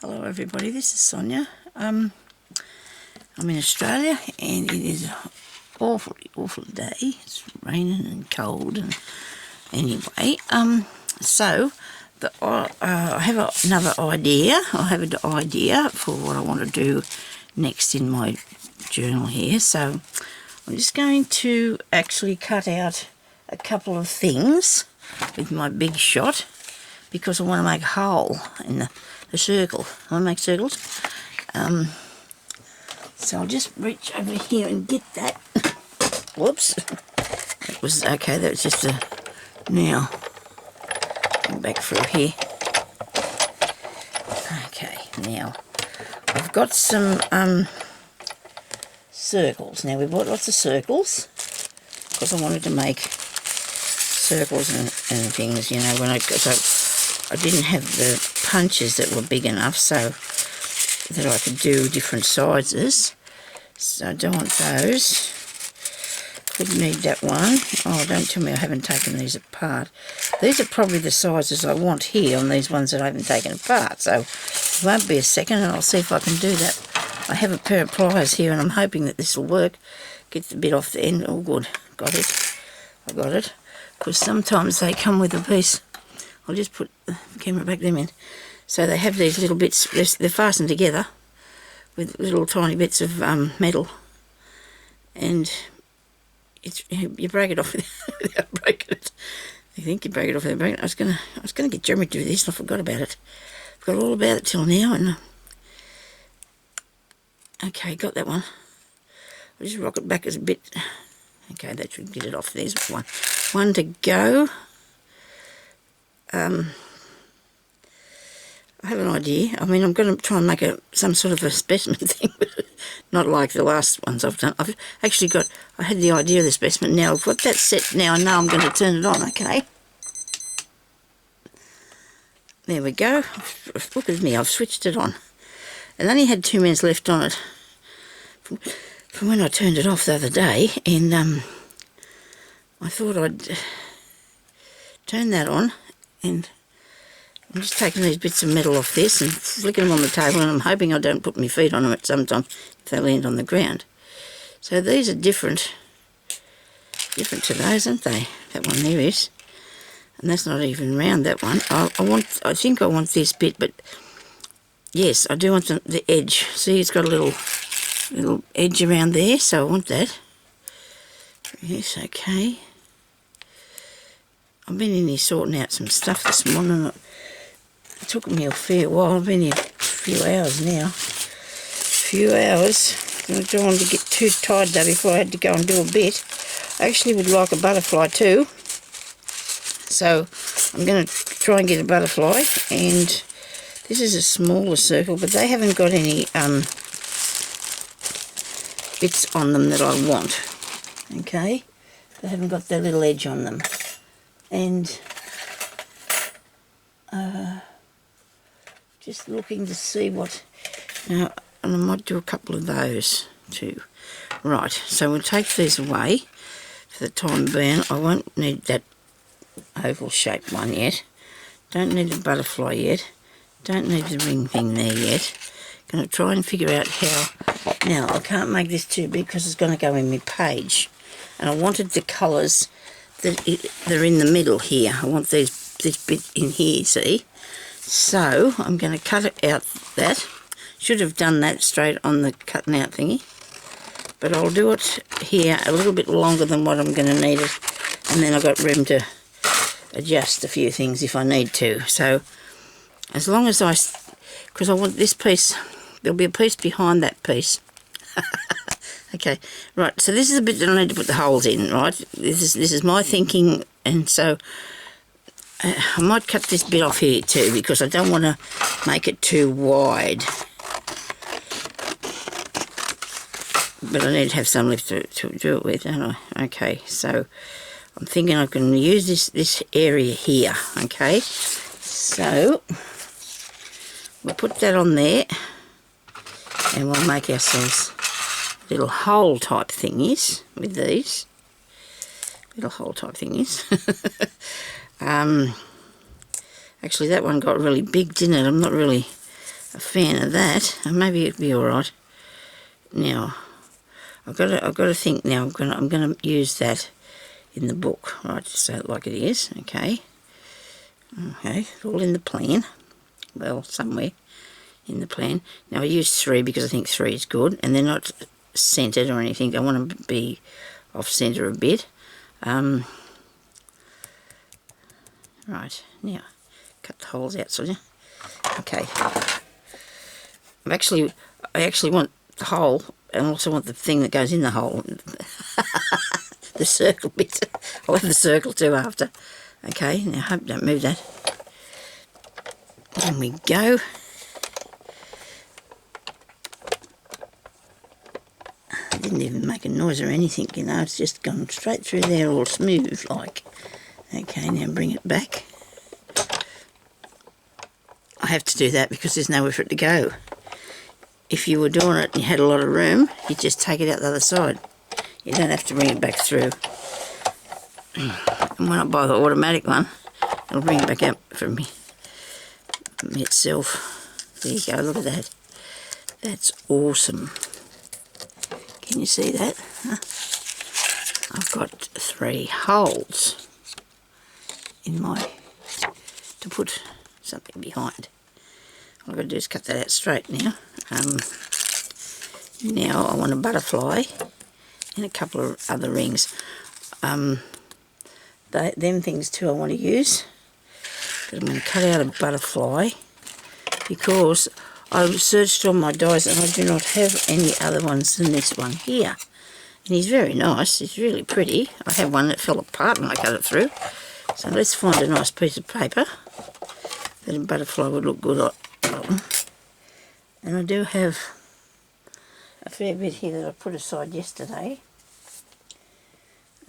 Hello everybody, this is Sonya. I'm in Australia and it is an awful day. It's raining and cold and anyway, so I have another idea. I have an idea for what I want to do next in my journal here. So I'm just going to actually cut out a couple of things with my big shot because I want to make a hole in the circle. I want to make circles. So I'll just reach over here and get that. Whoops. That was okay, that was just a... Now, come back through here. Okay, now, I've got some circles. Now, we bought lots of circles because I wanted to make circles and things, you know, I didn't have the punches that were big enough so that I could do different sizes. So I don't want those. Could need that one. Oh, don't tell me I haven't taken these apart. These are probably the sizes I want here on these ones that I haven't taken apart. So it won't be a second and I'll see if I can do that. I have a pair of pliers here and I'm hoping that this will work. Get the bit off the end. Oh, good. Got it. I got it. Because sometimes they come with a piece. I'll just put the camera back there, man. So they have these little bits, they're fastened together with little tiny bits of metal, and you break it off without breaking it. You think you break it off without breaking it. I was gonna get Jeremy to do this, and I forgot about it. Forgot all about it till now, and okay, got that one. I'll just rock it back as a bit. Okay, that should get it off. There's one to go. I have an idea. I mean, I'm going to try and make some sort of a specimen thing, but not like the last ones I've done. I've actually I had the idea of the specimen. Now I've got that set. Now I know I'm going to turn it on, okay? There we go. Look at me, I've switched it on. It only had 2 minutes left on it from when I turned it off the other day, and I thought I'd turn that on, and I'm just taking these bits of metal off this and flicking them on the table, and I'm hoping I don't put my feet on them at some time if they land on the ground. So these are different to those, aren't they? That one there is, and that's not even round, that one. I think I want this bit, but yes, I do want the edge. See, it's got a little edge around there, so I want that. Yes, okay. I've been in here sorting out some stuff this morning. It took me a fair while. I've been here a few hours now. I don't want to get too tired though before I had to go and do a bit. I actually would like a butterfly too. So I'm going to try and get a butterfly, and this is a smaller circle, but they haven't got any bits on them that I want. Okay, they haven't got that little edge on them, and just looking to see what now, and I might do a couple of those too. Right, so we'll take these away for the time being. I won't need that oval shaped one yet, don't need the butterfly yet, don't need the ring thing there yet. Going to try and figure out how. Now I can't make this too big because it's going to go in my page, and I wanted the colours that they're in the middle here. I want this bit in here, see? So I'm going to cut it out. That should have done that straight on the cutting out thingy, but I'll do it here a little bit longer than what I'm going to need it, and then I've got room to adjust a few things if I need to. So as long as because I want this piece, there'll be a piece behind that piece. Okay, right, so this is the bit that I need to put the holes in, right? This is my thinking, and so I might cut this bit off here too because I don't want to make it too wide. But I need to have some left to do it with, don't I? Okay, so I'm thinking I can use this area here, okay? So we'll put that on there, and we'll make ourselves little hole type thingies with these. Little hole type thingies. Actually that one got really big, didn't it? I'm not really a fan of that, and maybe it'd be all right. Now, I've got to think. Now I'm gonna use that in the book, right? So like it is, okay. Okay, it's all in the plan. Well, somewhere in the plan. Now I used 3 because I think 3 is good, and they're not centered or anything. I want them to be off center a bit. Right, now cut the holes out, Sonya. Okay. I actually want the hole, and also want the thing that goes in the hole. The circle bit. I'll have the circle too after. Okay, now hope don't move that. In we go. It didn't even make a noise or anything, you know, it's just gone straight through there all smooth like. Okay, now bring it back. I have to do that because there's nowhere for it to go. If you were doing it and you had a lot of room, you just take it out the other side. You don't have to bring it back through. And when I buy the automatic one, it'll bring it back out from me itself. There you go, look at that. That's awesome. Can you see that? Huh? I've got 3 holes in my, to put something behind. All I've got to do is cut that out straight now. Now I want a butterfly and a couple of other rings. Them things too I want to use. But I'm going to cut out a butterfly because I've searched on my dies and I do not have any other ones than this one here. And he's very nice, he's really pretty. I have one that fell apart when I cut it through. So let's find a nice piece of paper that a butterfly would look good on. And I do have a fair bit here that I put aside yesterday.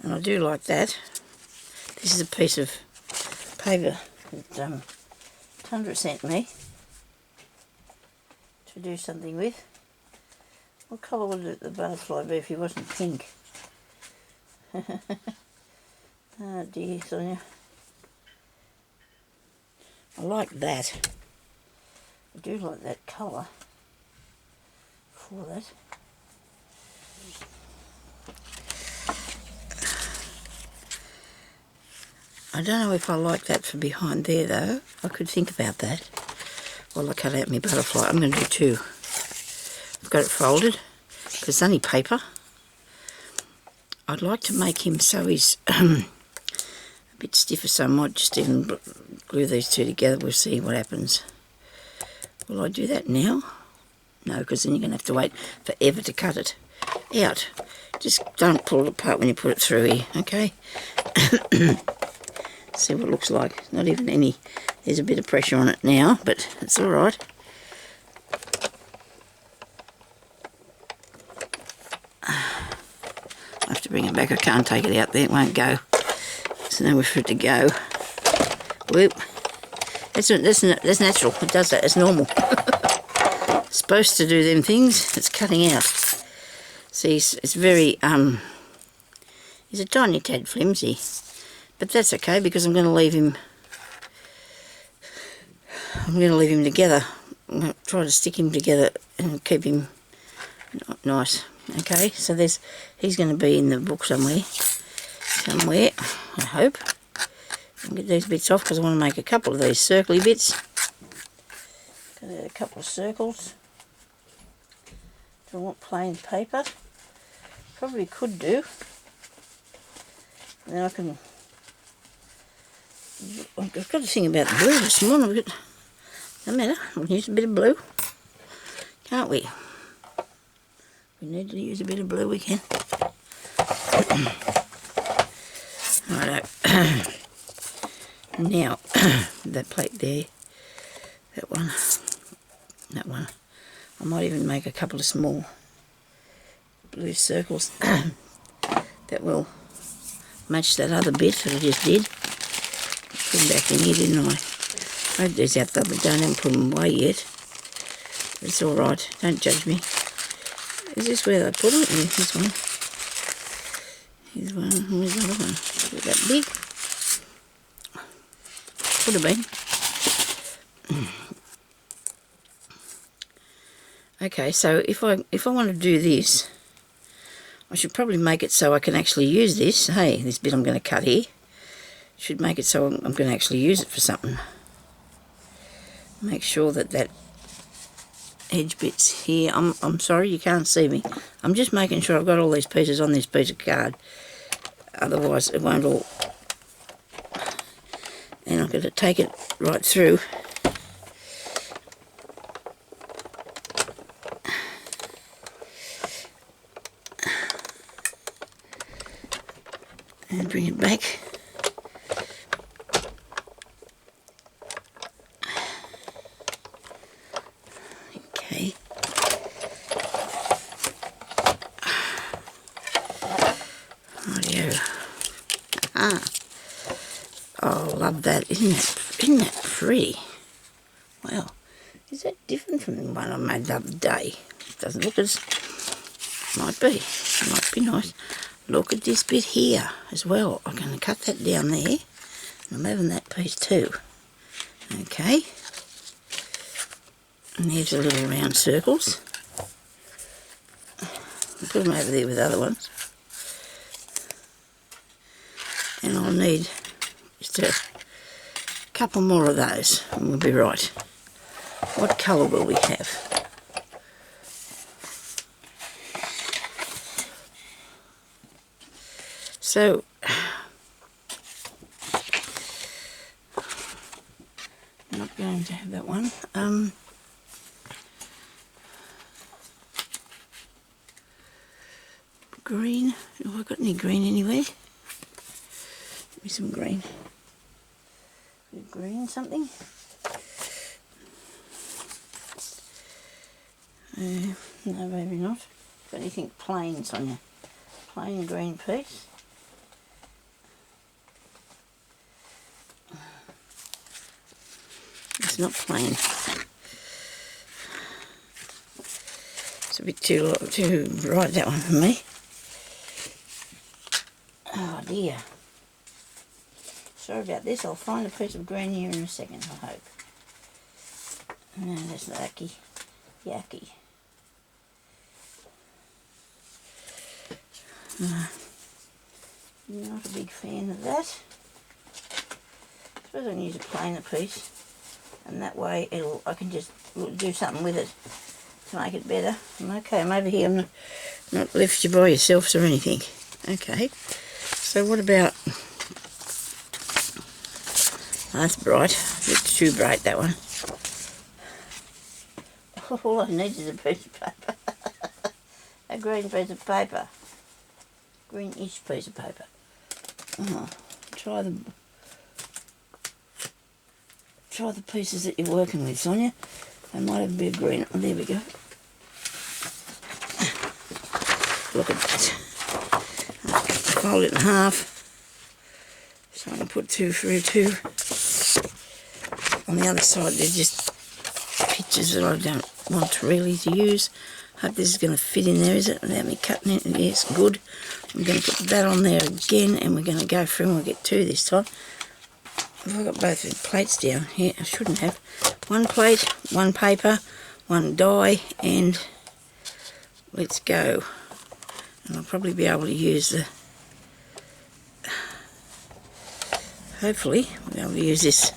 And I do like that. This is a piece of paper that Tundra sent me to do something with. What colour would the butterfly be if he wasn't pink? Oh dear, Sonya. I like that. I do like that colour for that. I don't know if I like that for behind there though. I could think about that while I cut out my butterfly. I'm going to do 2. I've got it folded because it's only paper. I'd like to make him so he's a bit stiffer, so I might just even glue these 2 together. We'll see what happens. Will I do that now? No, because then you're going to have to wait forever to cut it out. Just don't pull it apart when you put it through here, okay? See what it looks like. Not even any, there's a bit of pressure on it now, but it's all right. I have to bring it back. I can't take it out there, it won't go. So nowhere for it to go. Whoop. That's natural, it does that, it's normal. It's supposed to do them things, it's cutting out. See, it's very, he's a tiny tad flimsy. But that's okay because I'm going to leave him together. I'm going to try to stick him together and keep him nice. Okay, so he's going to be in the book somewhere, I hope. I'll get these bits off because I want to make a couple of these circly bits. Got a couple of circles. Do I want plain paper? Probably could do. And then I can... I've got to think about the blue this morning. No matter, we'll use a bit of blue. Can't we? We need to use a bit of blue, we can. Righto. Now, that plate there, that one. I might even make a couple of small blue circles that will match that other bit that I just did. Put them back in here, didn't I? I had these out there, but don't even put them away yet. It's alright, don't judge me. Is this where they put them? Yeah, this one. Here's one, where's the other one? Is it that big? Could have been. Okay, so if I want to do this, I should probably make it so I can actually use this. Hey, this bit I'm going to cut here, should make it so I'm going to actually use it for something. Make sure that that edge bit's here. I'm sorry you can't see me. I'm just making sure I've got all these pieces on this piece of card. Otherwise it won't all... And I'm going to take it right through. And bring it back. Okay. Rightio. Ah. Oh, love that. Isn't that pretty? Wow. Is that different from the one I made the other day? It doesn't look as... Might be. Might be nice. Look at this bit here as well. I'm going to cut that down there. I'm having that piece too. Okay. And there's the little round circles. I'll put them over there with other ones. And I'll need just a couple more of those and we'll be right. What colour will we have? So, I'm not going to have that one. Green. Have I got any green anywhere? Give me some green. Green something? No, maybe not. Got anything plain, Sonya? Plain green piece. It's not plain. It's a bit too bright, that one for me. Oh dear. Sorry about this. I'll find a piece of green here in a second, I hope. No, that's lucky. Yucky. Not a big fan of that. I suppose I can use a plainer piece. And that way I can just do something with it to make it better. Okay, I'm over here. I'm not left you by yourselves or anything. Okay, so what about... Oh, that's bright. A bit too bright, that one. All I need is a piece of paper. A green piece of paper. Greenish piece of paper. Oh, try the pieces that you're working with, Sonya. They might have a bit of green. Oh, there we go. Look at that. Fold it in half. So I can put two through two. On the other side, they're just pictures that I don't want to really use. Hope this is going to fit in there, is it? Without me cutting it. Yes, good. I'm going to put that on there again, and we're going to go through and we'll get two this time. Have I got both the plates down? Yeah, I shouldn't have. One plate, one paper, one die, and let's go. And I'll probably be able to use the... Hopefully, we'll be able to use this.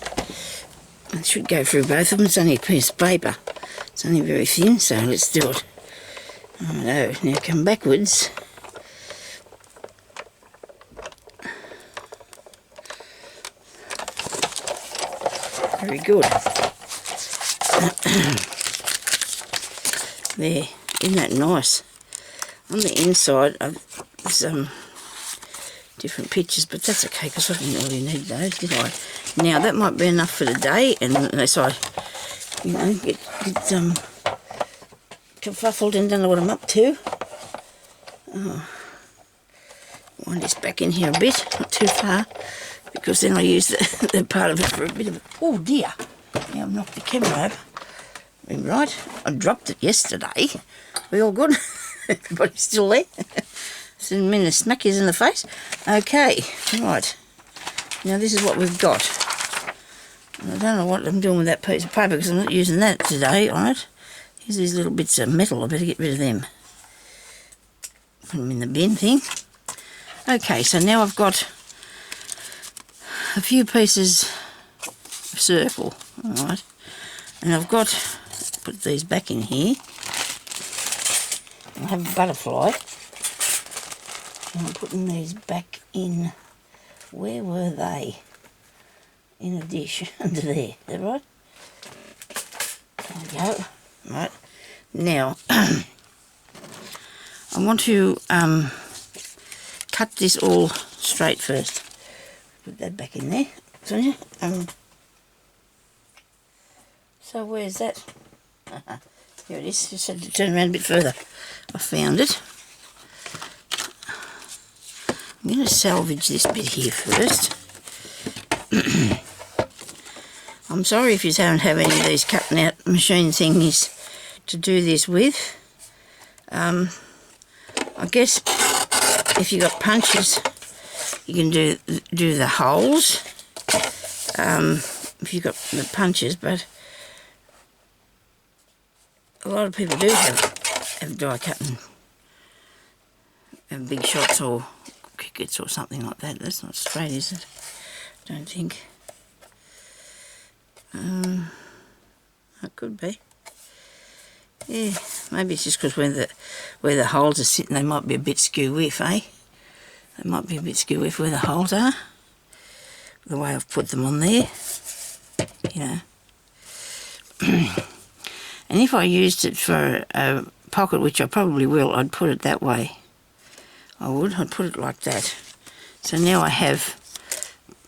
I should go through both of them. It's only a piece of paper. It's only very thin, so let's do it. Oh no, now come backwards. Very good. There, isn't that nice? On the inside, there's different pictures, but that's okay because I didn't really need those, did I? Now that might be enough for today, unless I, get kerfuffled and don't know what I'm up to. Oh, wind this back in here a bit, not too far, because then I use the part of it for a bit of... Oh dear! Now I've knocked the camera over. Right, I dropped it yesterday. We all good? Everybody's still there? Send me to smack yous in the face. Okay, right. Now this is what we've got. And I don't know what I'm doing with that piece of paper because I'm not using that today on it. Here's these little bits of metal, I better get rid of them. Put them in the bin thing. Okay, so now I've got a few pieces of circle, alright, and I've got, put these back in here. I have a butterfly, and I'm putting these back in, where were they? In a dish, under there, is that right? There we go. Right, now I want to cut this all straight first. Put that back in there, Sonya. So where's that? Here it is. Just had to turn around a bit further. I found it. I'm going to salvage this bit here first. I'm sorry if you don't have any of these cutting out machine thingies to do this with. I guess if you got punches, you can do the holes. If you've got the punches, but a lot of people do have die cutting, have big shots or crickets or something like that. That's not straight, is it? I don't think. It could be. Yeah, maybe it's just because where the holes are sitting, they might be a bit skew-whiff, eh? They might be a bit skew-whiff where the holes are. The way I've put them on there, you know. And if I used it for a pocket, which I probably will, I'd put it that way. I'd put it like that. So now I have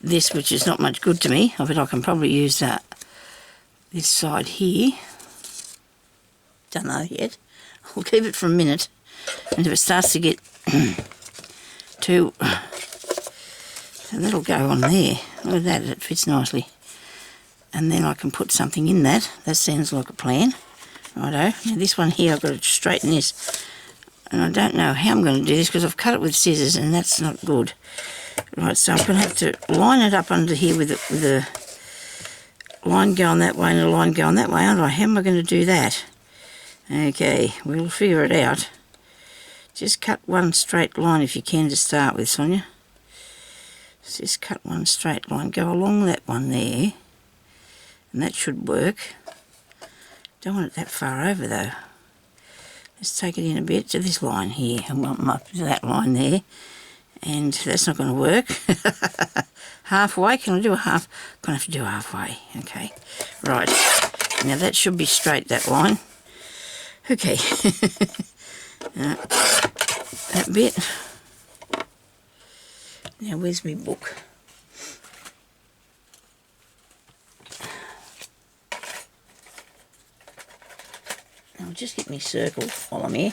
this, which is not much good to me, but I can probably use that this side here. Don't know yet. I'll keep it for a minute, and if it starts to get too, so that'll go on there. Look at that, it fits nicely. And then I can put something in that. That sounds like a plan. Righto. Now this one here, I've got to straighten this, and I don't know how I'm going to do this because I've cut it with scissors, and that's not good. Right, so I'm going to have to line it up under here with a line going that way and a line going that way, aren't I? How am I going to do that? Okay, we'll figure it out. Just cut one straight line if you can to start with, Sonya. Just cut one straight line. Go along that one there, and that should work. Don't want it that far over though. Let's take it in a bit to this line here, and up to that line there. And that's not going to work. Halfway, can I do a half? Gonna have to do halfway. Okay, right. Now that should be straight, that line. Okay. That bit. Now where's my book? I'll just get my circle while I'm here.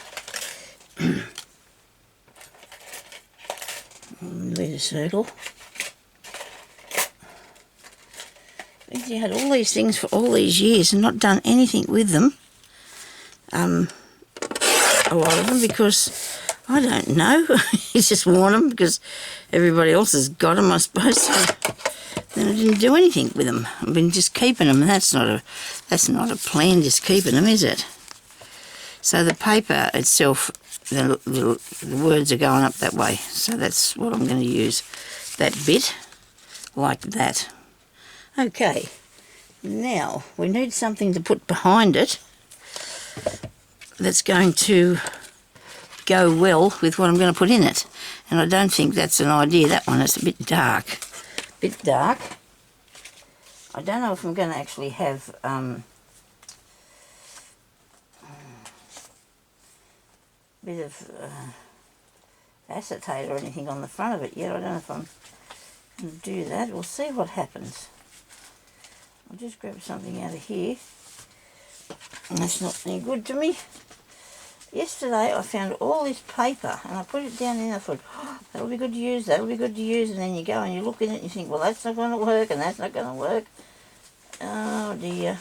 Leave a circle. You had all these things for all these years and not done anything with them. A lot of them, because I don't know. You just want them because everybody else has got them, I suppose. So then I didn't do anything with them. I've been just keeping them, and that's not a plan, just keeping them, is it? So the paper itself, the words are going up that way. So that's what I'm going to use. That bit, like that. Okay, now we need something to put behind it that's going to go well with what I'm going to put in it. And I don't think that's an idea, that one. It's a bit dark. I don't know if I'm going to actually have bit of acetate or anything on the front of it yet. I don't know if I'm going to do that. We'll see what happens. I'll just grab something out of here. That's not any good to me. Yesterday I found all this paper and I put it down in. I thought, oh, that'll be good to use, that'll be good to use. And then you go and you look in it and you think, well, that's not going to work and that's not going to work. Oh dear.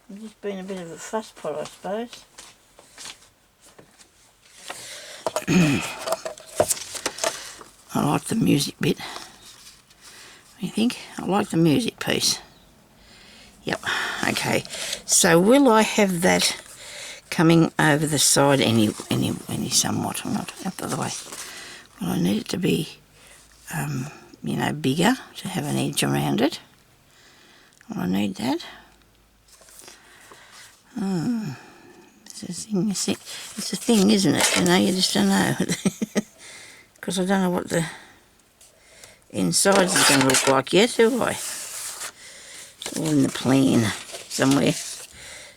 I'm just being a bit of a fusspot, I suppose. I like the music bit. What do you think? I like the music piece. Yep. Okay, so will I have that coming over the side any somewhat or not? Out the other way. Well, I need it to be, you know, bigger to have an edge around it. Well, I need that. It's a thing, isn't it? You know, you just don't know. Because I don't know what the insides is going to look like yet, do I? It's all in the plan somewhere.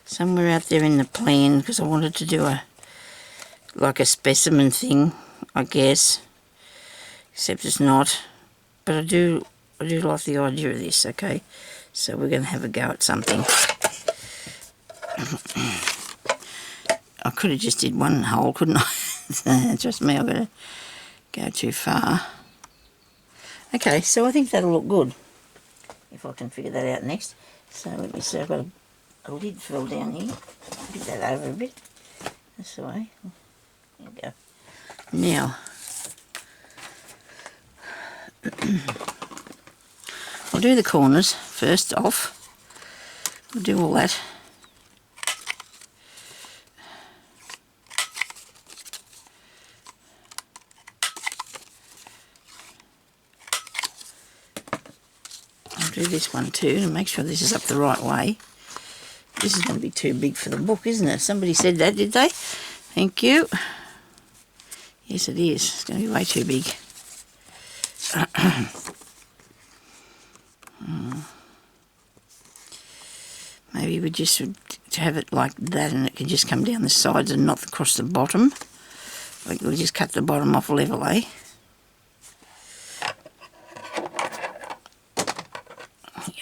Somewhere out there in the plan, because I wanted to do like a specimen thing, I guess. Except it's not. But I do like the idea of this, okay? So we're going to have a go at something. I could have just did one hole, couldn't I? Just me, I've got to go too far. Okay, so I think that'll look good. If I can figure that out next. So let me see, I've got a lid fell down here. Get that over a bit. That's the way. There we go. Now, I'll do the corners first off. We'll do all that. I'll do this one too to make sure this is up the right way. This is going to be too big for the book, isn't it? Somebody said that, did they? Thank you. Yes, it is. It's going to be way too big. Maybe we just should have it like that and it can just come down the sides and not across the bottom. Like we'll just cut the bottom off level, eh?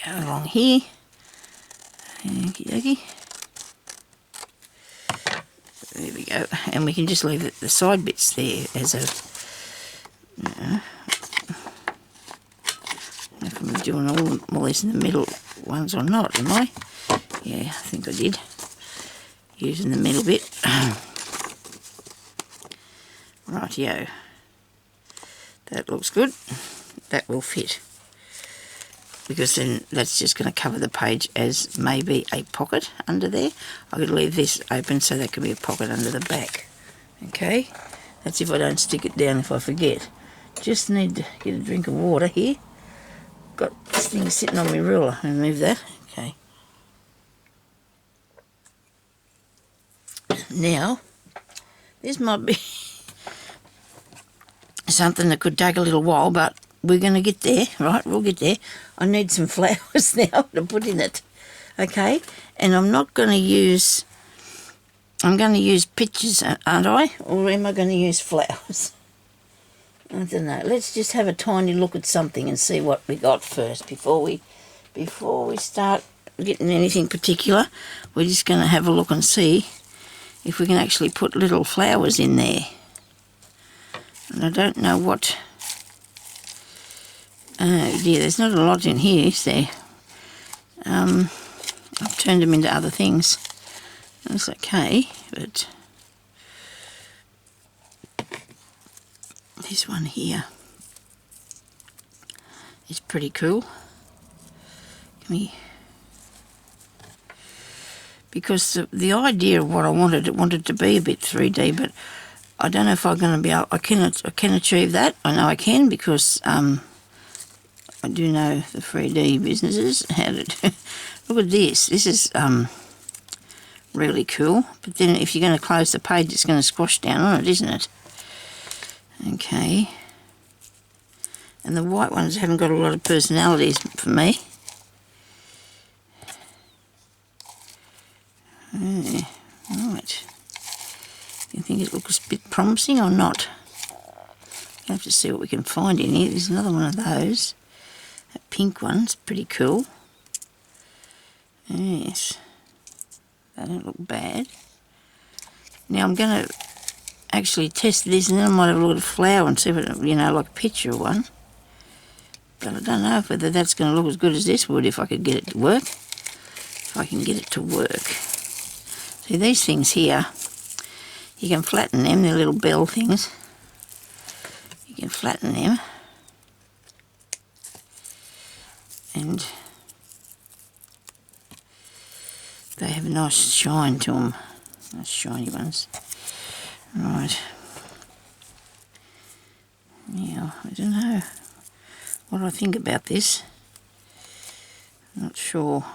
Go along here. Okie dokie. There we go. And we can just leave the side bits there as a... I don't know if I'm doing all this in the middle ones or not, am I? Yeah, I think I did. Using the middle bit. Rightio. That looks good. That will fit. Because then that's just going to cover the page as maybe a pocket under there. I could leave this open so that could be a pocket under the back. Okay, that's if I don't stick it down if I forget. Just need to get a drink of water here. Got this thing sitting on my ruler. I'll move that. Okay. Now, this might be something that could take a little while, but we're going to get there, right? We'll get there. I need some flowers now to put in it, okay? And I'm not going to use... I'm going to use pictures, aren't I? Or am I going to use flowers? I don't know. Let's just have a tiny look at something and see what we got first before we start getting anything particular. We're just going to have a look and see if we can actually put little flowers in there. And I don't know what... Oh dear, there's not a lot in here, is there? I've turned them into other things. That's okay, but this one here is pretty cool. Because the idea of what I wanted to be a bit 3D, but I don't know if I'm going to be able... I can achieve that. I know I can because I do know the 3D businesses. How to do. Look at this. This is really cool. But then if you're going to close the page, it's going to squash down on it, isn't it? Okay. And the white ones haven't got a lot of personalities for me. Right. You think it looks a bit promising or not? We'll have to see what we can find in here. There's another one of those. That pink one's pretty cool. Yes. They don't look bad. Now I'm going to actually test this and then I might have a look at a flower and see if it, you know, like a picture of one. But I don't know whether that's going to look as good as this would if I could get it to work. If I can get it to work. See, these things here, you can flatten them, they're little bell things. You can flatten them. And a nice shine to them. Nice shiny ones. Right. Now, I don't know what I think about this. Not sure.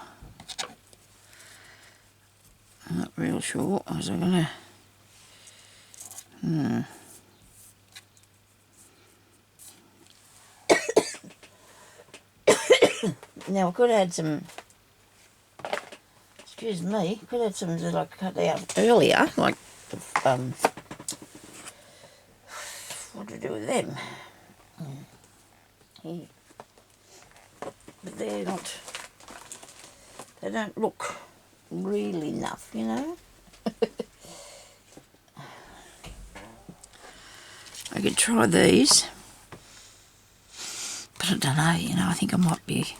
I'm not real sure. Was I gonna? Now I could add some. Excuse me. Could add some that I cut out earlier, like what to do with them? Here. But they're not. They don't look really enough, you know. I could try these, but I don't know. You know, I think I might be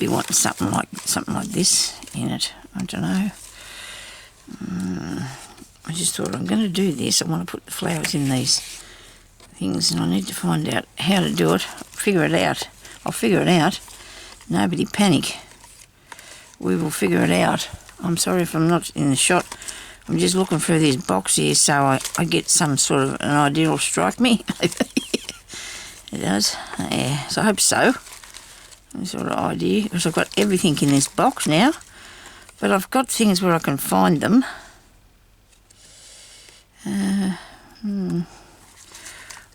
wanting something like this in it. I don't know. I just thought I'm going to do this. I want to put the flowers in these things, and I need to find out how to do it. Figure it out. I'll figure it out. Nobody panic. We will figure it out. I'm sorry if I'm not in the shot. I'm just looking through this box here so I get some sort of an idea will strike me. It does. Yeah, so I hope so. Some sort of idea. Because I've got everything in this box now. But I've got things where I can find them.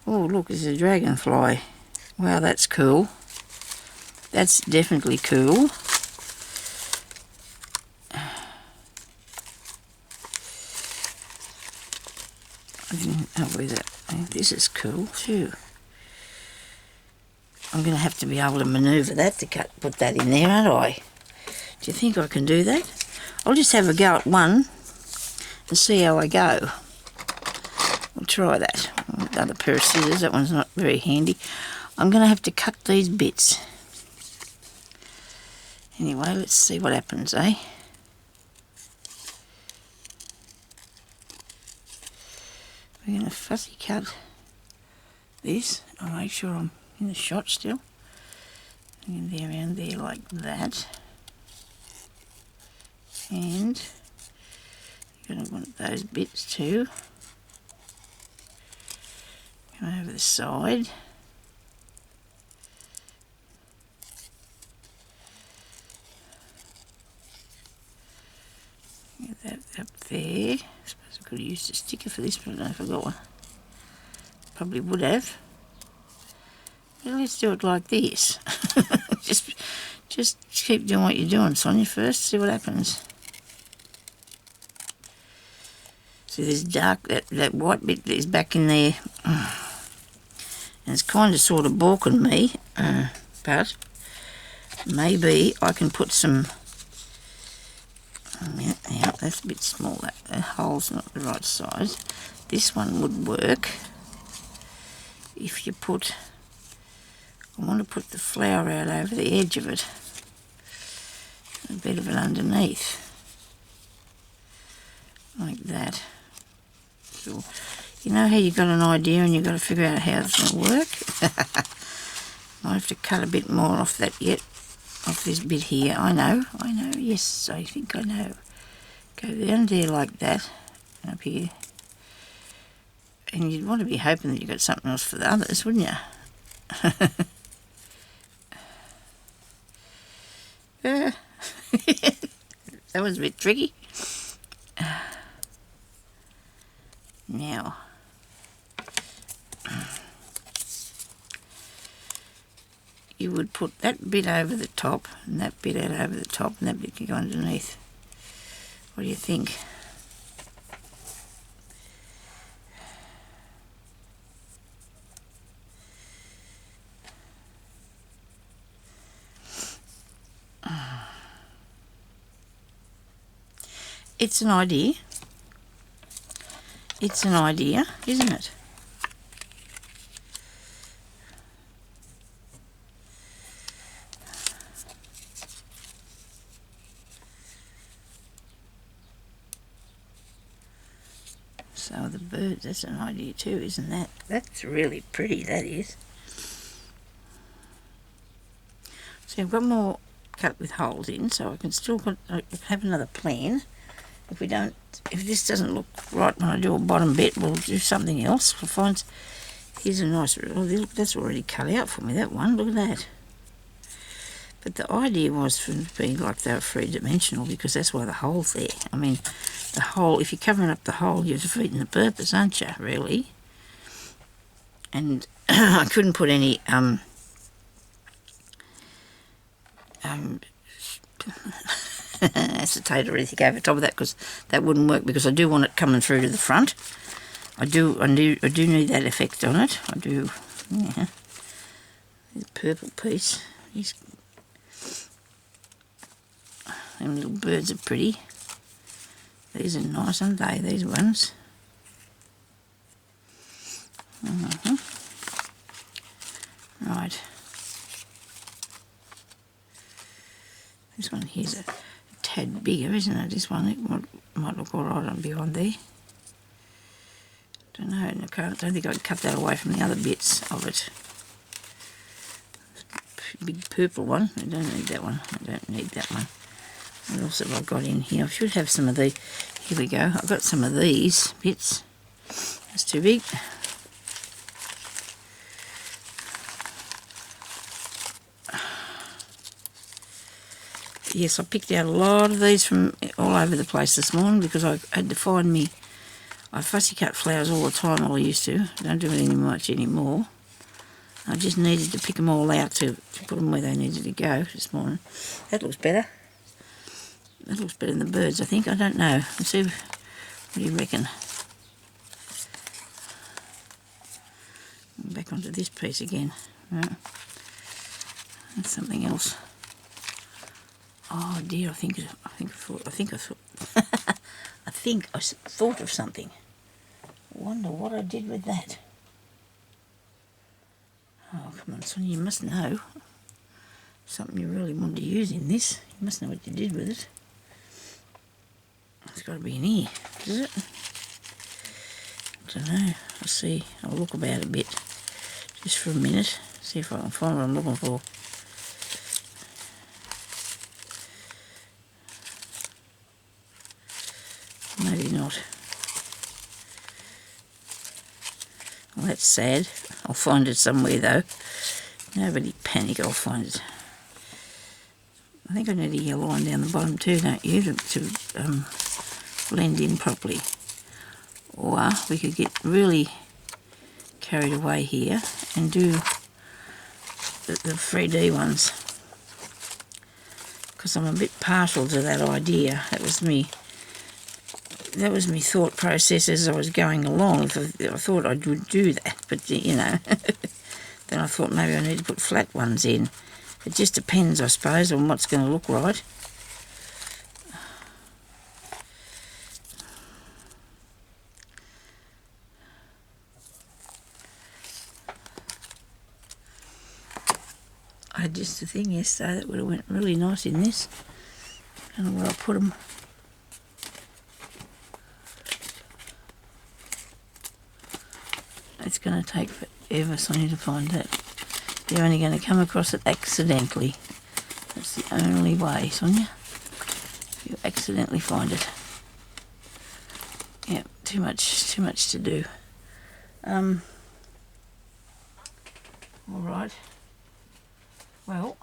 Oh, look, there's a dragonfly. Wow, that's cool. That's definitely cool. I didn't know where that. This is cool too. I'm going to have to be able to manoeuvre that to put that in there, aren't I? Do you think I can do that? I'll just have a go at one and see how I go. We'll try that. Another pair of scissors. That one's not very handy. I'm going to have to cut these bits. Anyway, let's see what happens, eh? We're going to fussy cut this. I'll make sure I'm in the shot still. And there, around there like that. And you're going to want those bits too. Come over the side. Get that up there. I suppose I could have used a sticker for this, but I don't know if I got one. Probably would have. But let's do it like this. just keep doing what you're doing, Sonya, first. See what happens. See, there's dark, that white bit that is back in there. And it's kind of sort of balking me. But maybe I can put some... Yeah, that's a bit small. That hole's not the right size. This one would work if you put... I want to put the flower out over the edge of it. A bit of it underneath. Like that. So, you know how you got an idea and you've got to figure out how it's going to work? Might have to cut a bit more off that yet. Off this bit here. I know, yes, I think I know. Go down there like that, up here. And you'd want to be hoping that you got something else for the others, wouldn't you? That was a bit tricky. Now, you would put that bit over the top and that bit out over the top and that bit can go underneath. What do you think? It's an idea. It's an idea, isn't it? So the birds, that's an idea too, isn't that? That's really pretty, that is. So I've got more cut with holes in, so I can still have another plan. If this doesn't look right when I do a bottom bit, we'll do something else. We'll find. Here's a nice. Oh, look, that's already cut out for me. That one. Look at that. But the idea was for them to be like they were three-dimensional, because that's why the hole's there. I mean, the hole. If you're covering up the hole, you're defeating the purpose, aren't you? Really. And I couldn't put any acetate or anything over top of that, because that wouldn't work, because I do want it coming through to the front. I do need that effect on it. I do. Yeah. The purple piece. Them little birds are pretty. These are nice, aren't they? These ones. Right. This one here's a tad bigger, isn't it? This one, it might look alright on behind there. Don't know, don't think I can cut that away from the other bits of it. Big purple one. I don't need that one. I don't need that one. What else have I got in here? I should have some of the. Here we go. I've got some of these bits. That's too big. Yes, I picked out a lot of these from all over the place this morning, because I had to find me. I fussy cut flowers all the time. I used to. I don't do it much anymore. I just needed to pick them all out to put them where they needed to go this morning. That looks better. That looks better than the birds, I think. I don't know. Let's see. What do you reckon? Back onto this piece again. Right. That's something else. Oh dear! I think I thought of something. I wonder what I did with that. Oh, come on, Sonya, you must know. Something you really wanted to use in this. You must know what you did with it. It's got to be in here, does it? I don't know. I'll see. I'll look about a bit. Just for a minute. See if I can find what I'm looking for. Maybe not. Well, that's sad. I'll find it somewhere though. Nobody panic, I'll find it. I think I need a yellow line down the bottom too, don't you, to blend in properly. Or we could get really carried away here and do the 3D ones. Because I'm a bit partial to that idea. That was me thought process as I was going along. I thought I would do that, but you know, then I thought maybe I need to put flat ones in. It just depends, I suppose, on what's going to look right. I had just a thing yesterday that would have went really nice in this. I don't know where I put them. It's going to take forever, Sonya, to find that. You're only going to come across it accidentally. That's the only way, Sonya. You accidentally find it. Yeah, too much to do. All right. Well.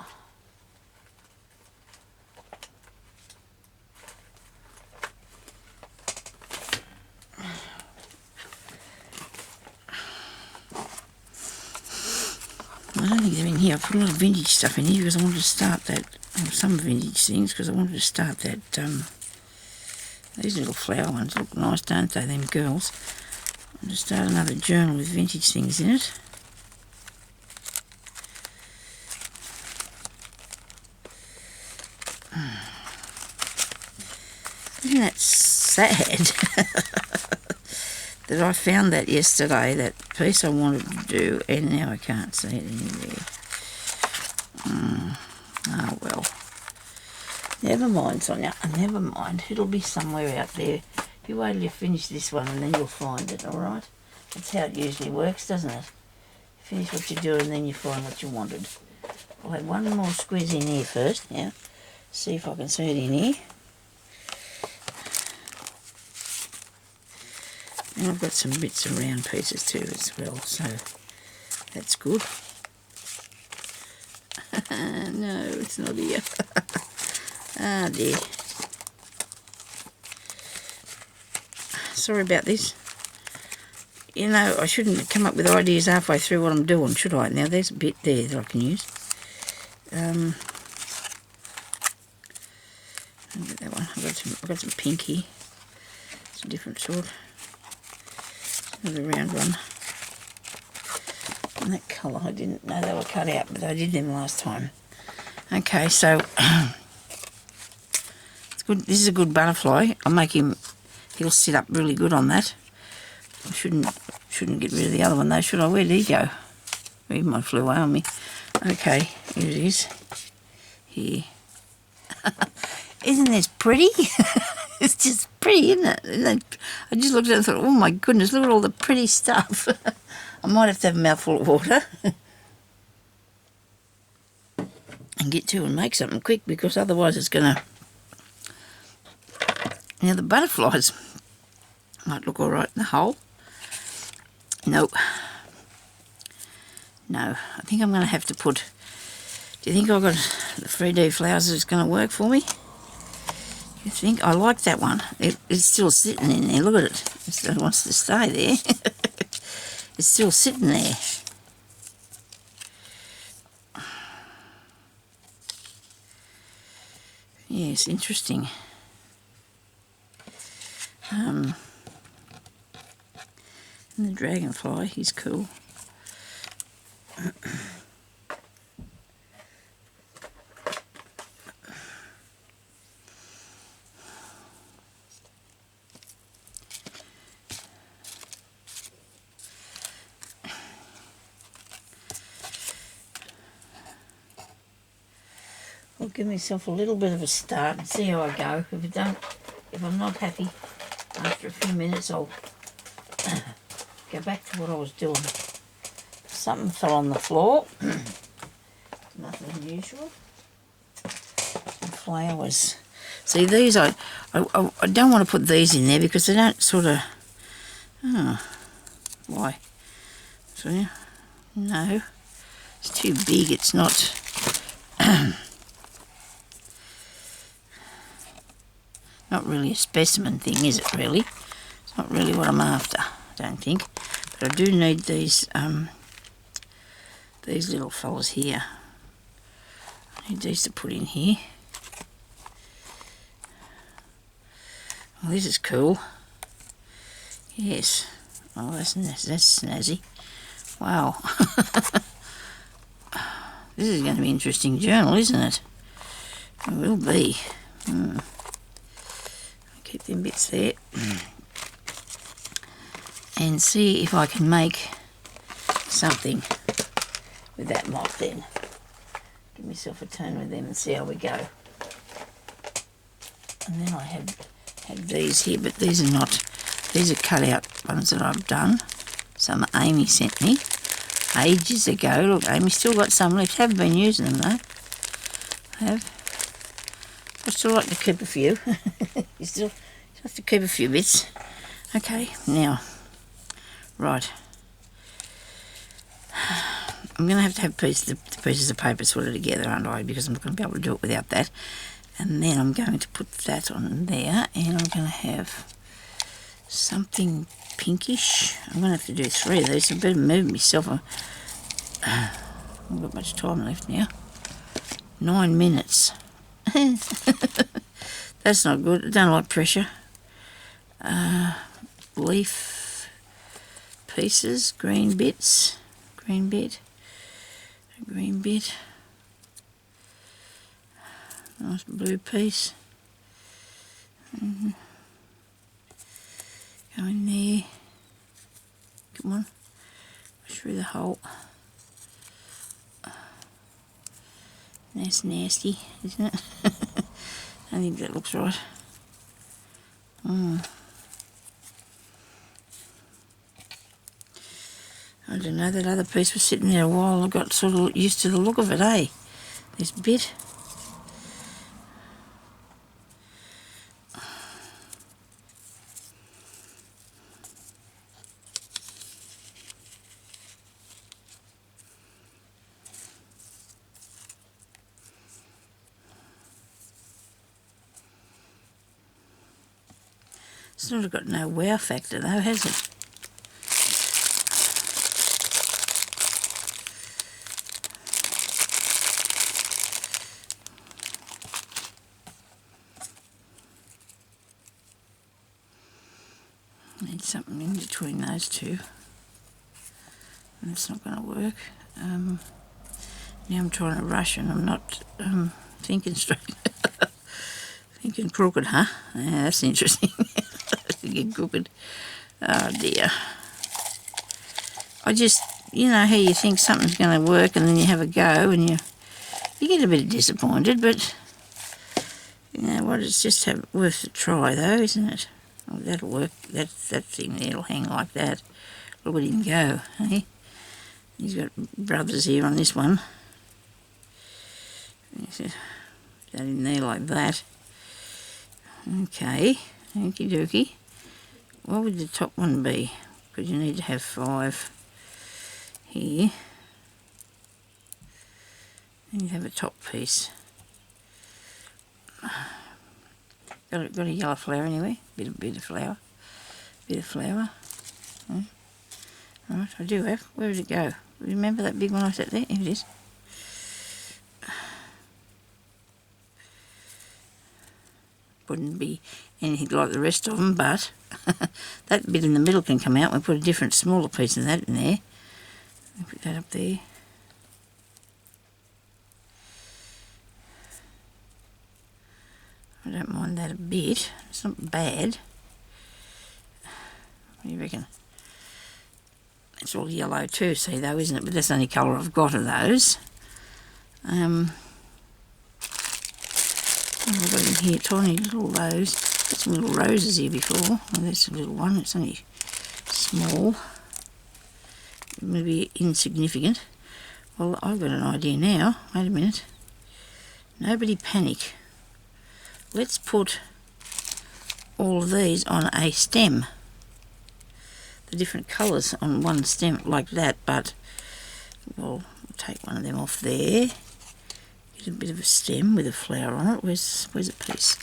I don't think they're in here. I put a lot of vintage stuff in here because I wanted to start that, some vintage things, because I wanted to start that, these little flower ones look nice, don't they, them girls? I want to start another journal with vintage things in it. Isn't that sad? That I found that yesterday, that piece I wanted to do, and now I can't see it anywhere. Oh well. Never mind, Sonya, never mind. It'll be somewhere out there. You wait till you finish this one and then you'll find it, alright? That's how it usually works, doesn't it? Finish what you're doing and then you find what you wanted. I'll have one more squeeze in here first, yeah? See if I can see it in here. And I've got some bits of round pieces too as well, so that's good. No, it's not here. Ah dear. Sorry about this. You know, I shouldn't come up with ideas halfway through what I'm doing, should I? Now there's a bit there that I can use. I'll get that one. I've got some pink here. It's a different sort. Another round one. And that colour, I didn't know they were cut out, but I did them last time. Okay, so it's good. This is a good butterfly. I'll make him. He'll sit up really good on that. I shouldn't get rid of the other one though, should I? Where did he go? He might flew away on me. Okay, here it is. Here. Isn't this pretty? It's just pretty, isn't it? I just looked at it and thought, oh my goodness, look at all the pretty stuff. I might have to have a mouthful of water and get to and make something quick, because otherwise it's going to... Now the butterflies might look all right in the hole. No. No, I think I'm going to have to put... Do you think I've got the 3D flowers that's going to work for me? You think? I like that one. It's still sitting in there. Look at it. It still wants to stay there. It's still sitting there. Yes, interesting. And the dragonfly, he's cool. I'll give myself a little bit of a start and see how I go. If I'm not happy after a few minutes, I'll go back to what I was doing. Something fell on the floor. Nothing unusual. Some flowers. See, these I don't want to put these in there because they don't sort of... Oh, why? Sonya? No, it's too big. It's not... Not really a specimen thing, is it really? It's not really what I'm after, I don't think. But I do need these little fellas here. I need these to put in here. Well, this is cool. Yes. Oh, that's snazzy. Wow. This is going to be an interesting journal, isn't it? It will be. Keep them bits there. And see if I can make something with that mop then. Give myself a turn with them and see how we go. And then I have these here, but these are cut out ones that I've done. Some Amy sent me ages ago. Look, Amy's still got some left. Haven't been using them though. I have. I still like to keep a few. You still have to keep a few bits. Okay, now, right. I'm going to have pieces of paper sorted together, aren't I? Because I'm not going to be able to do it without that. And then I'm going to put that on there, and I'm going to have something pinkish. I'm going to have to do 3 of these. So I better move myself. I haven't got much time left now. 9 minutes. That's not good. I don't like pressure. Leaf pieces, green bits, green bit, a green bit, nice blue piece. Go in there. Come on, through the hole. That's nasty, isn't it? I think that looks right. I don't know, that other piece was sitting there a while. I got sort of used to the look of it, eh? This bit. It's not got no wow factor though, has it? Need something in between those two. That's not going to work. Now I'm trying to rush and I'm not thinking straight. Thinking crooked, huh? Yeah, that's interesting. Thinking crooked. Oh dear. I just, you know how you think something's going to work and then you have a go and you get a bit disappointed, but you know what, it's just worth a try though, isn't it? Oh, that'll work. That thing there'll hang like that. Look at him go, eh? He's got brothers here on this one. That in there like that. Okay, okie dokie. What would the top one be? Because you need to have 5 here. And you have a top piece. Got a yellow flower anyway. Bit of flower. Bit of flower. Right, I do have. Where did it go? Remember that big one I set there? Here it is. Wouldn't be anything like the rest of them, but that bit in the middle can come out. We put a different, smaller piece of that in there. Put that up there. I don't mind that a bit. It's not bad. What do you reckon? It's all yellow too, see though, isn't it? But that's the only colour I've got of those. What have I got in here? Tiny little rose. Got some little roses here before. Oh, that's a little one. It's only small. Maybe insignificant. Well, I've got an idea now. Wait a minute. Nobody panic. Let's put all of these on a stem. The different colours on one stem like that, but we'll take one of them off there. Get a bit of a stem with a flower on it. Where's a piece?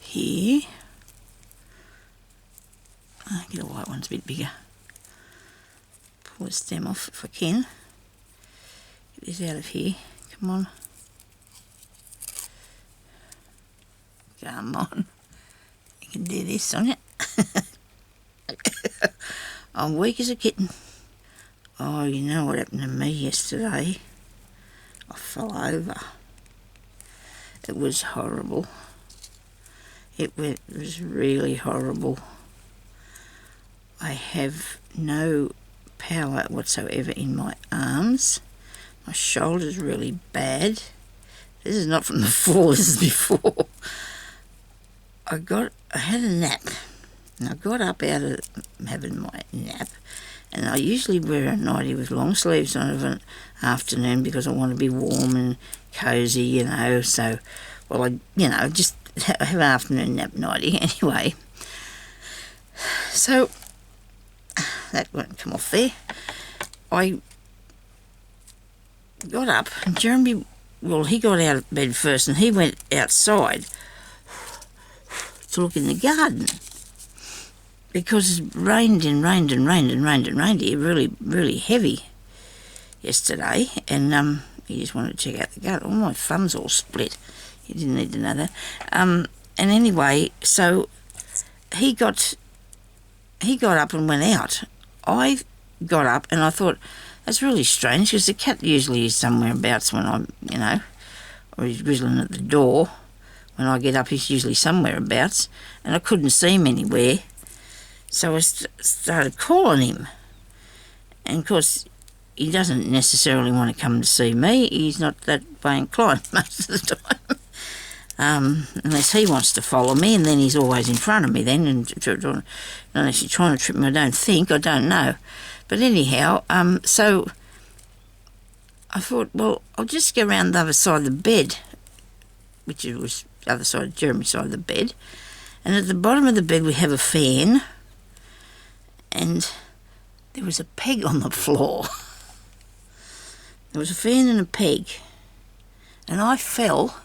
Here. Get a white one's a bit bigger. Pull the stem off if I can. Get this out of here. Come on. Come on. You can do this, Sonya. I'm weak as a kitten. Oh, you know what happened to me yesterday? I fell over. It was horrible. It was really horrible. I have no power whatsoever in my arms. My shoulder's really bad. This is not from the fall, this is before. I had a nap. And I got up out of having my nap, and I usually wear a nightie with long sleeves on of an afternoon because I want to be warm and cosy, you know. So, well, just have an afternoon nap nightie anyway. So, that won't come off there. I got up, and Jeremy, well, he got out of bed first, and he went outside to look in the garden. Because it rained here really, really heavy yesterday, and he just wanted to check out the garden. All my thumb's all split. He didn't need to know that. And anyway, so he got up and went out. I got up and I thought, that's really strange because the cat usually is somewhere abouts when I'm, or he's whistling at the door. When I get up, he's usually somewhere abouts, and I couldn't see him anywhere. So I started calling him. And of course, he doesn't necessarily want to come to see me. He's not that way inclined most of the time. Unless he wants to follow me, and then he's always in front of me then. And unless he's trying to trip me, I don't know. But anyhow, so I thought, well, I'll just go around the other side of the bed, which was the other side, Jeremy's side of the bed. And at the bottom of the bed we have a fan. And there was a peg on the floor. There was a fan and a peg. And I fell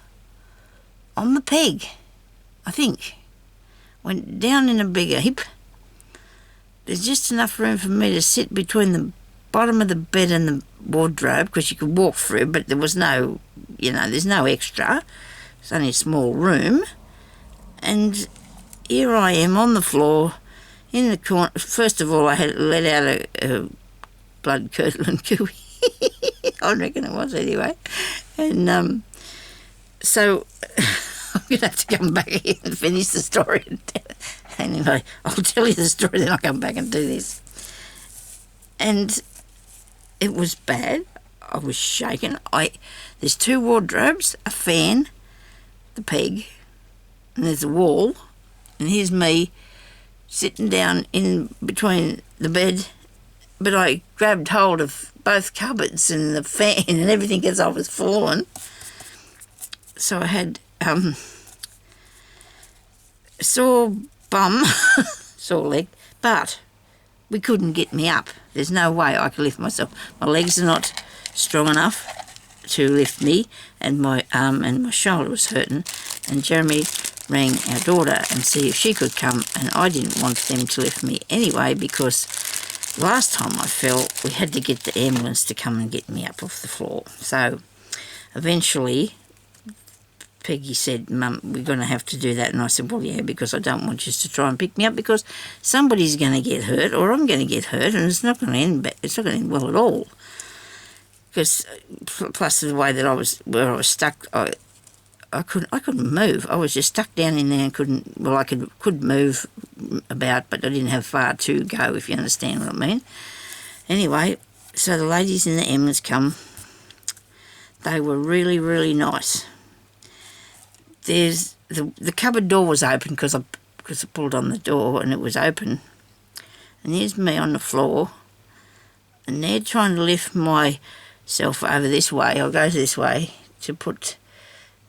on the peg, I think. went down in a big heap. There's just enough room for me to sit between the bottom of the bed and the wardrobe, because you could walk through, but there was no, there's no extra. It's only a small room. And here I am on the floor in the corner. First of all, I had let out a blood curdling cooey. I reckon it was anyway. And so I'm going to have to come back here and finish the story. Anyway, I'll tell you the story, then I'll come back and do this. And it was bad. I was shaking. There's 2 wardrobes, a fan, the peg, and there's a wall. And here's me sitting down in between the bed, but I grabbed hold of both cupboards and the fan and everything as I was falling. So I had sore bum, sore leg, but we couldn't get me up. There's no way I could lift myself. My legs are not strong enough to lift me, and my arm and my shoulder was hurting. And Jeremy rang our daughter and see if she could come, and I didn't want them to lift me anyway, because last time I fell, we had to get the ambulance to come and get me up off the floor. So eventually Peggy said, Mum, we're going to have to do that. And I said, well, yeah, because I don't want you to try and pick me up, because somebody's going to get hurt, or I'm going to get hurt, and it's not going to end well at all. Because plus the way that where I was stuck, I couldn't move. I was just stuck down in there and couldn't. Well, I could move about, but I didn't have far to go, if you understand what I mean. Anyway, so the ladies in the ambulance come. They were really, really nice. There's the cupboard door was open because I pulled on the door and it was open. And here's me on the floor, and they're trying to lift myself over this way. I'll go this way to put.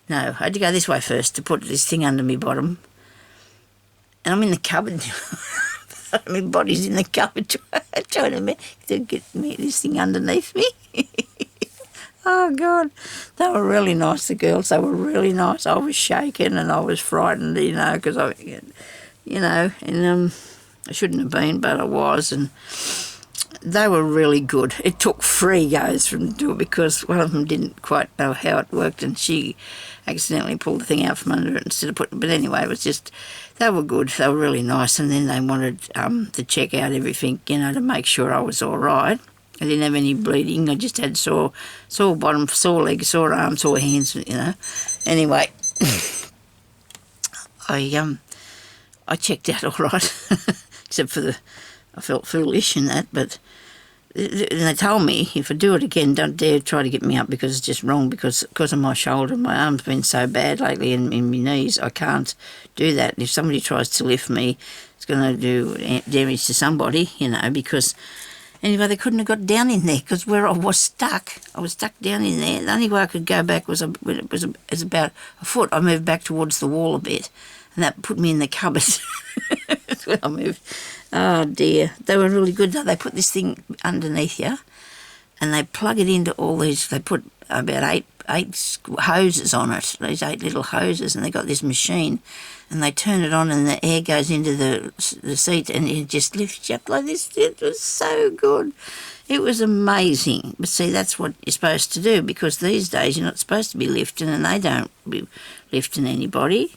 No, I had to go this way first to put this thing under my bottom. And I'm in the cupboard. My body's in the cupboard trying to get this thing underneath me. Oh, God. They were really nice, the girls. They were really nice. I was shaking and I was frightened, because I shouldn't have been, but I was. And they were really good. It took 3 goes from doing it, because one of them didn't quite know how it worked, and she accidentally pulled the thing out from under it instead of putting. But anyway, it was just, they were good. They were really nice. And then they wanted to check out everything, to make sure I was all right. I didn't have any bleeding. I just had sore bottom, sore legs, sore arms, sore hands. Anyway, I checked out all right, except for I felt foolish in that, but they told me if I do it again, don't dare try to get me up, because it's just wrong, because of my shoulder. My arm's been so bad lately, and in my knees, I can't do that. And if somebody tries to lift me, it's going to do damage to somebody, because anyway, they couldn't have got down in there, because where I was stuck down in there. The only way I could go back was about a foot. I moved back towards the wall a bit, and that put me in the cupboard. That's where I moved. Oh, dear. They were really good, though. They put this thing underneath you, and they plug it into all these. They put about eight hoses on it, these 8 little hoses, and they got this machine, and they turn it on, and the air goes into the seat, and it just lifts you up like this. It was so good. It was amazing. But see, that's what you're supposed to do, because these days you're not supposed to be lifting, and they don't be lifting anybody.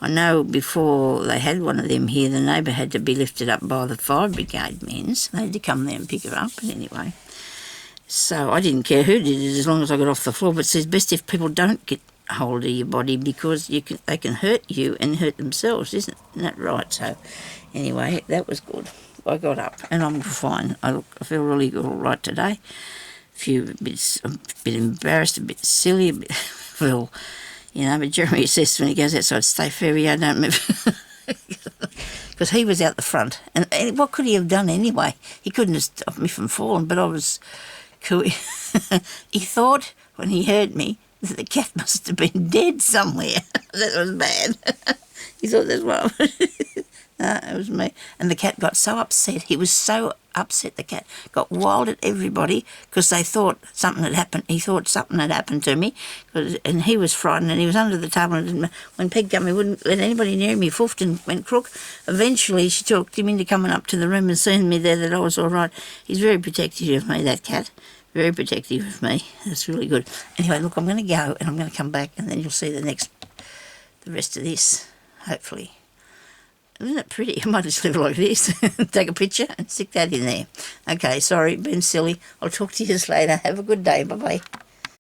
I know before they had one of them here, the neighbour had to be lifted up by the fire brigade men. They had to come there and pick her up. But anyway, so I didn't care who did it as long as I got off the floor. But it's best if people don't get hold of your body, because they can hurt you and hurt themselves, isn't that right? So anyway, that was good. I got up and I'm fine. I feel really all right today. I'm a bit embarrassed, a bit silly, but Jeremy says when he goes outside, stay fairy, I don't move. Because he was out the front. And what could he have done anyway? He couldn't have stopped me from falling, but I was cool. He thought, when he heard me, that the cat must have been dead somewhere. That was bad. He thought that's what It was me. And the cat got so upset. He was so upset, the cat got wild at everybody because they thought something had happened. He thought something had happened to me, and he was frightened, and he was under the table. And when Peg come, he wouldn't let anybody near him. He foofed and went crook. Eventually, she talked him into coming up to the room and seeing me there that I was all right. He's very protective of me, that cat. Very protective of me. That's really good. Anyway, look, I'm going to go, and I'm going to come back, and then you'll see the rest of this, hopefully. Isn't it pretty? I might just leave it like it is. Take a picture and stick that in there. Okay, sorry, been silly. I'll talk to you later. Have a good day. Bye-bye.